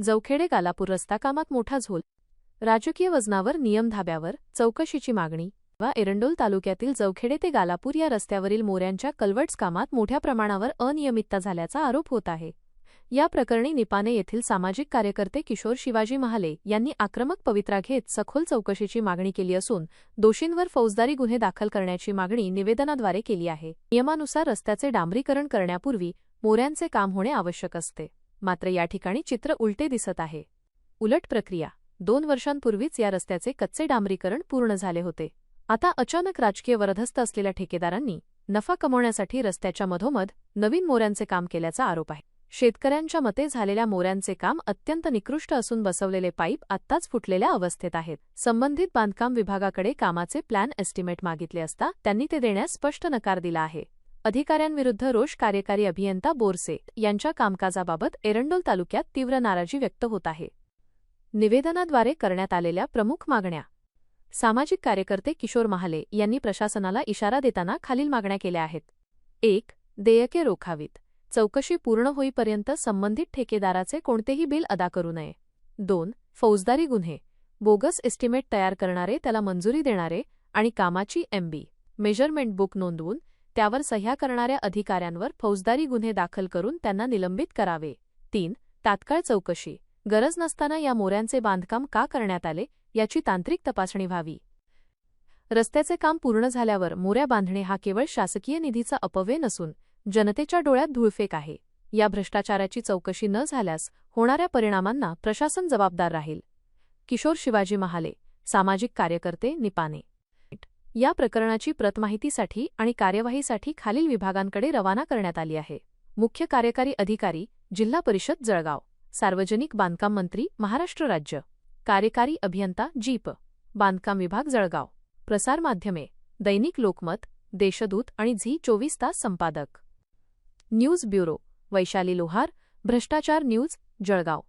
जवखेडे गालापूर रस्ता कामात मोठा झोल. राजकीय वजनावर नियम धाब्यावर, चौकशीची मागणी. एरंडोल तालुक्यातील जवखेडे ते गालापूर या रस्त्यावरील मोऱ्यांच्या कल्वर्ट्स कामात मोठ्या प्रमाणावर अनियमितता झाल्याचा आरोप होत आहे. या प्रकरणी निपाणे येथील सामाजिक कार्यकर्ते किशोर शिवाजी महाले यांनी आक्रमक पवित्रा घेत सखोल चौकशीची मागणी केली असून दोषींवर फौजदारी गुन्हे दाखल करण्याची मागणी निवेदनाद्वारे केली आहे. नियमानुसार रस्त्याचे डांबरीकरण करण्यापूर्वी मोऱ्यांचे काम होणे आवश्यक असते. मात्र या ठिकाणी चित्र उलटे दिसत आहे. उलट प्रक्रिया. 2 वर्षांपूर्वीच या रस्त्याचे कच्चे डांबरीकरण पूर्ण झाले होते. आता अचानक राजकीय वरदहस्त असलेल्या ठेकेदारांनी नफा कमवण्यासाठी रस्त्याच्या मधोमध नवीन मोऱ्यांचे काम केल्याचा आरोप आहे. शेतकऱ्यांच्या मते झालेल्या मोऱ्यांचे काम अत्यंत निकृष्ट असून बसवलेले पाईप आत्ताच फुटलेल्या अवस्थेत आहेत. संबंधित बांधकाम विभागाकडे कामाचे प्लॅन एस्टिमेट मागितले असता त्यांनी ते देण्यास स्पष्ट नकार दिला आहे. अधिकाऱ्यांविरुद्ध रोष. कार्यकारी अभियंता बोरसे यांच्या कामकाजाबाबत एरंडोल तालुक्यात तीव्र नाराजी व्यक्त होत आहे. निवेदनाद्वारे करण्यात आलेल्या प्रमुख मागण्या. सामाजिक कार्यकर्ते किशोर महाले यांनी प्रशासनाला इशारा देताना खालील मागण्या केल्या आहेत. 1. देयके रोखावीत. चौकशी पूर्ण होईपर्यंत संबंधित ठेकेदाराचे कोणतेही बिल अदा करू नये. 2. फौजदारी गुन्हे. बोगस एस्टिमेट तयार करणारे, त्याला मंजुरी देणारे आणि कामाची एमबी मेजरमेंट बुक नोंदवून त्यावर सह्या करणाऱ्या अधिकाऱ्यांवर फौजदारी गुन्हे दाखल करून त्यांना निलंबित करावे. 3. तात्काळ चौकशी. गरज नसताना या मोऱ्यांचे बांधकाम का करण्यात आले याची तांत्रिक तपासणी व्हावी. रस्त्याचे काम पूर्ण झाल्यावर मोऱ्या बांधणे हा केवळ शासकीय निधीचा अपव्यय नसून जनतेच्या डोळ्यात धूळफेक आहे. या भ्रष्टाचाराची चौकशी न झाल्यास होणाऱ्या परिणामांना प्रशासन जबाबदार राहील. किशोर शिवाजी महाले, सामाजिक कार्यकर्ते, निपाणे. या प्रकरणाची प्रत माहितीसाठी आणि कार्यवाहीसाठी खालील विभागांकडे रवाना करण्यात आली आहे. मुख्य कार्यकारी अधिकारी, जिल्हा परिषद जळगाव. सार्वजनिक बांधकाम मंत्री, महाराष्ट्र राज्य. कार्यकारी अभियंता, जीप. बांधकाम विभाग, जळगाव. प्रसार माध्यमे, दैनिक लोकमत, देशदूत आणि झी 24 तास संपादक. न्यूज ब्युरो, वैशाली लोहार, भ्रष्टाचार न्यूज, जळगाव.